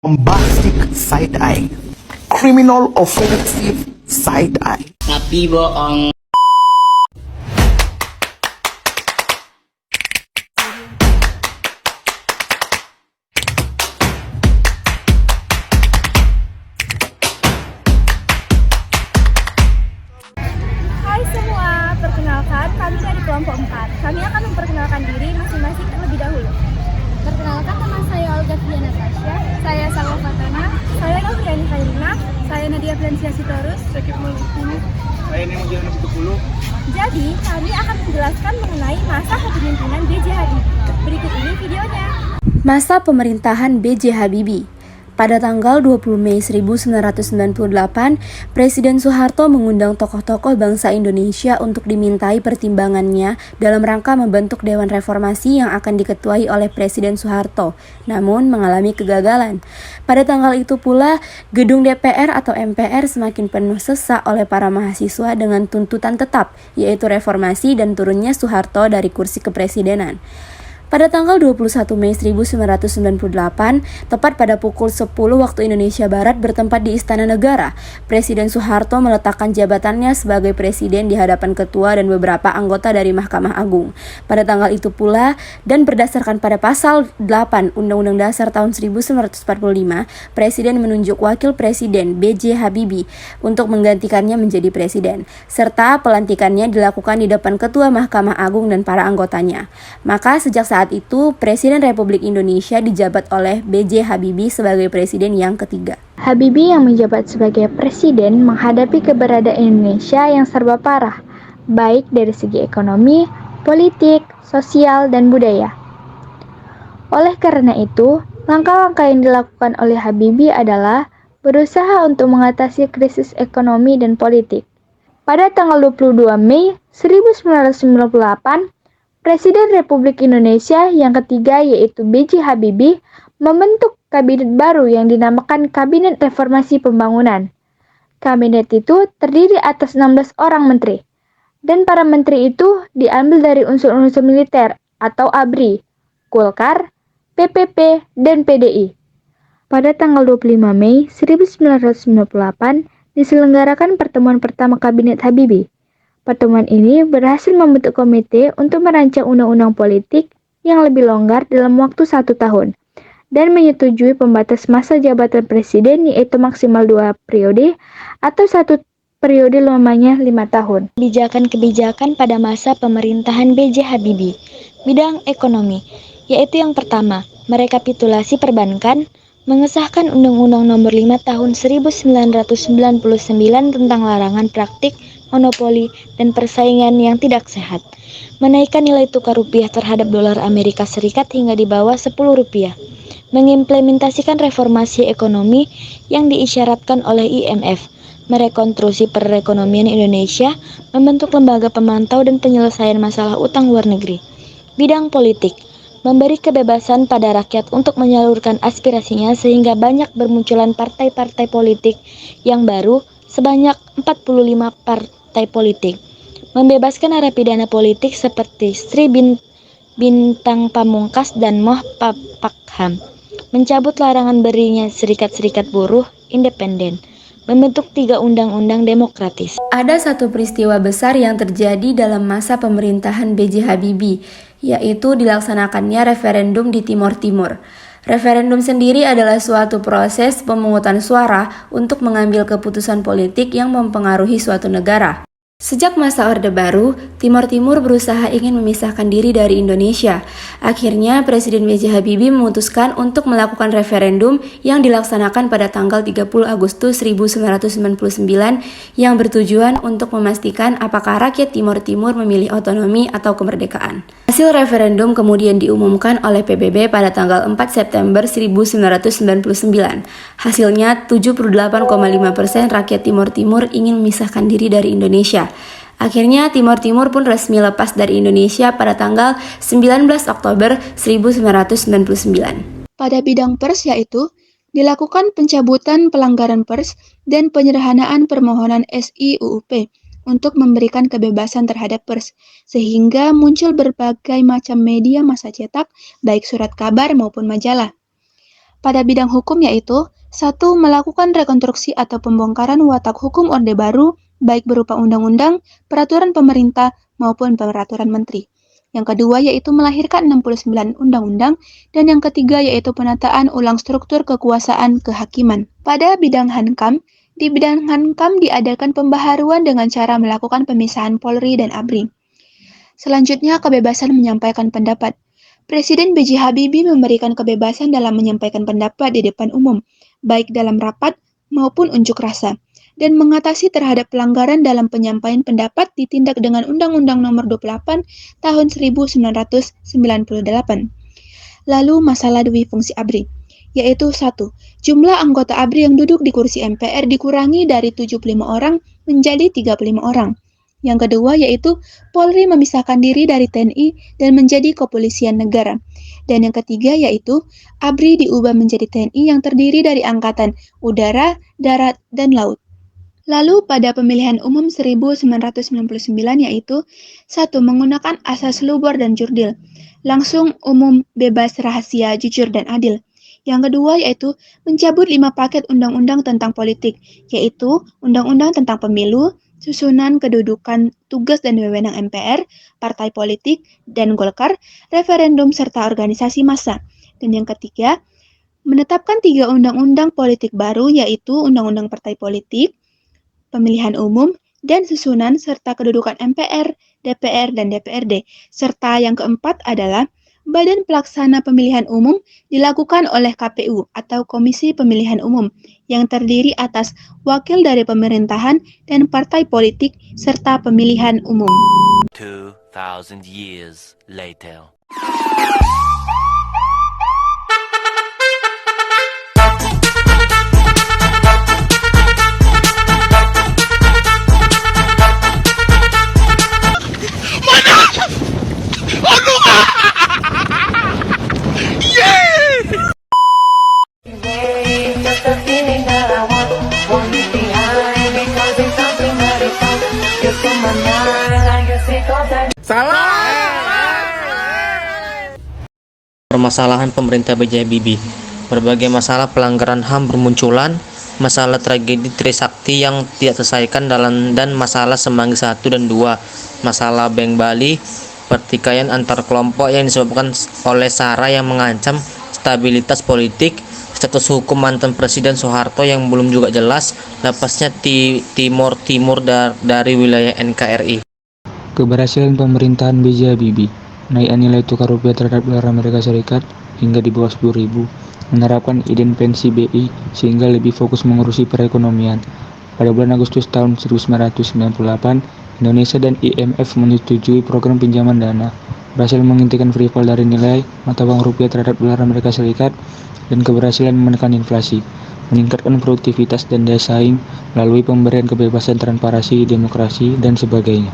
bombastic side-eye, criminal offensive side-eye. Tapi bohong. Hai semua, perkenalkan kami dari kelompok 4. Kami akan memperkenalkan diri masing-masing terlebih dahulu. Perkenalkan, nama saya Olga Fia Natasha. Saya Salwa Fatana. Saya Novriani Khairina. Saya Nadia Francia Sitorus. Saya ini menjadi 10. Jadi, kami akan menjelaskan mengenai masa kepemimpinan B.J. Habibie. Berikut ini videonya. Masa pemerintahan B.J. Habibie. Pada tanggal 20 Mei 1998, Presiden Soeharto mengundang tokoh-tokoh bangsa Indonesia untuk dimintai pertimbangannya dalam rangka membentuk Dewan Reformasi yang akan diketuai oleh Presiden Soeharto, namun mengalami kegagalan. Pada tanggal itu pula, gedung DPR atau MPR semakin penuh sesak oleh para mahasiswa dengan tuntutan tetap, yaitu reformasi dan turunnya Soeharto dari kursi kepresidenan. Pada tanggal 21 Mei 1998, tepat pada pukul 10 waktu Indonesia Barat bertempat di Istana Negara, Presiden Soeharto meletakkan jabatannya sebagai presiden di hadapan ketua dan beberapa anggota dari Mahkamah Agung. Pada tanggal itu pula, dan berdasarkan pada pasal 8 Undang-Undang Dasar tahun 1945, Presiden menunjuk Wakil Presiden B.J. Habibie untuk menggantikannya menjadi presiden, serta pelantikannya dilakukan di depan Ketua Mahkamah Agung dan para anggotanya. Maka sejak saat itu, Presiden Republik Indonesia dijabat oleh B.J. Habibie sebagai presiden yang ketiga. Habibie yang menjabat sebagai presiden menghadapi keberadaan Indonesia yang serba parah, baik dari segi ekonomi, politik, sosial, dan budaya. Oleh karena itu, langkah-langkah yang dilakukan oleh Habibie adalah berusaha untuk mengatasi krisis ekonomi dan politik. Pada tanggal 22 Mei 1998, Presiden Republik Indonesia yang ketiga yaitu B.J. Habibie membentuk kabinet baru yang dinamakan Kabinet Reformasi Pembangunan. Kabinet itu terdiri atas 16 orang menteri, dan para menteri itu diambil dari unsur-unsur militer atau ABRI, Golkar, PPP, dan PDI. Pada tanggal 25 Mei 1998 diselenggarakan pertemuan pertama Kabinet Habibie. Pertemuan ini berhasil membentuk komite untuk merancang undang-undang politik yang lebih longgar dalam waktu 1 tahun dan menyetujui pembatas masa jabatan presiden yaitu maksimal 2 periode atau 1 periode lamanya 5 tahun. Kebijakan-kebijakan pada masa pemerintahan B.J. Habibie. Bidang ekonomi, yaitu yang pertama, merekapitulasi perbankan, mengesahkan Undang-Undang Nomor 5 Tahun 1999 tentang larangan praktik monopoli dan persaingan yang tidak sehat, menaikkan nilai tukar rupiah terhadap dolar Amerika Serikat hingga di bawah 10 rupiah, mengimplementasikan reformasi ekonomi yang diisyaratkan oleh IMF, merekonstruksi perekonomian Indonesia, membentuk lembaga pemantau dan penyelesaian masalah utang luar negeri. Bidang politik, memberi kebebasan pada rakyat untuk menyalurkan aspirasinya sehingga banyak bermunculan partai-partai politik yang baru sebanyak 45 partai politik, membebaskan narapidana politik seperti Sri Bintang Pamungkas dan Moh Pakham, mencabut larangan berinya serikat-serikat buruh independen, membentuk 3 undang-undang demokratis. Ada satu peristiwa besar yang terjadi dalam masa pemerintahan B.J. Habibie, yaitu dilaksanakannya referendum di Timor Timur. Referendum sendiri adalah suatu proses pemungutan suara untuk mengambil keputusan politik yang mempengaruhi suatu negara. Sejak masa Orde Baru, Timor Timur berusaha ingin memisahkan diri dari Indonesia. Akhirnya, Presiden B.J. Habibie memutuskan untuk melakukan referendum yang dilaksanakan pada tanggal 30 Agustus 1999 yang bertujuan untuk memastikan apakah rakyat Timor Timur memilih otonomi atau kemerdekaan. Hasil referendum kemudian diumumkan oleh PBB pada tanggal 4 September 1999. Hasilnya, 78,5% rakyat Timor Timur ingin memisahkan diri dari Indonesia. Akhirnya Timor Timur pun resmi lepas dari Indonesia pada tanggal 19 Oktober 1999. Pada bidang pers yaitu dilakukan pencabutan pelanggaran pers dan penyederhanaan permohonan SIUUP untuk memberikan kebebasan terhadap pers, sehingga muncul berbagai macam media massa cetak, baik surat kabar maupun majalah. pada bidang hukum yaitu 1. Melakukan rekonstruksi atau pembongkaran watak hukum Orde Baru, baik berupa undang-undang, peraturan pemerintah, maupun peraturan menteri. Yang kedua yaitu melahirkan 69 undang-undang, dan yang ketiga yaitu penataan ulang struktur kekuasaan kehakiman. Pada bidang Hankam, di bidang Hankam diadakan pembaharuan dengan cara melakukan pemisahan Polri dan ABRI. Selanjutnya, kebebasan menyampaikan pendapat. Presiden B.J. Habibie memberikan kebebasan dalam menyampaikan pendapat di depan umum, baik dalam rapat maupun unjuk rasa, dan mengatasi terhadap pelanggaran dalam penyampaian pendapat ditindak dengan Undang-Undang Nomor 28 Tahun 1998. Lalu masalah duifungsi ABRI, yaitu 1. Jumlah anggota ABRI yang duduk di kursi MPR dikurangi dari 75 orang menjadi 35 orang. Yang kedua yaitu Polri memisahkan diri dari TNI dan menjadi kepolisian negara. Dan yang ketiga yaitu ABRI diubah menjadi TNI yang terdiri dari angkatan udara, darat, dan laut. Lalu pada pemilihan umum 1999 yaitu 1. Menggunakan asas lubor dan jurdil, langsung, umum, bebas, rahasia, jujur, dan adil. Yang kedua yaitu mencabut 5 paket undang-undang tentang politik, yaitu Undang-Undang tentang Pemilu, susunan kedudukan tugas dan wewenang MPR, partai politik, dan Golkar, referendum, serta organisasi massa. Dan yang ketiga, menetapkan 3 undang-undang politik baru yaitu Undang-Undang Partai Politik, Pemilihan Umum, dan susunan serta kedudukan MPR, DPR, dan DPRD. Serta yang keempat adalah Badan Pelaksana Pemilihan Umum dilakukan oleh KPU atau Komisi Pemilihan Umum yang terdiri atas wakil dari pemerintahan dan partai politik serta pemilihan umum. 2000 years later. Permasalahan pemerintah B.J. Habibie. Berbagai masalah pelanggaran HAM bermunculan, masalah tragedi Trisakti yang tidak terselesaikan dan masalah Semanggi 1 dan 2, masalah Bank Bali, pertikaian antar kelompok yang disebabkan oleh SARA yang mengancam stabilitas politik, status hukum mantan Presiden Soeharto yang belum juga jelas, lepasnya Timur dari wilayah NKRI. Keberhasilan pemerintahan B.J. Habibie, naiknya nilai tukar rupiah terhadap dolar Amerika Serikat hingga di bawah 10.000, menerapkan ident pensi BI sehingga lebih fokus mengurusi perekonomian. Pada bulan Agustus tahun 1998, Indonesia dan IMF menyetujui program pinjaman dana, berhasil menghentikan free fall dari nilai mata uang rupiah terhadap dolar Amerika Serikat, dan keberhasilan menekan inflasi, meningkatkan produktivitas dan daya saing melalui pemberian kebebasan transparansi, demokrasi, dan sebagainya.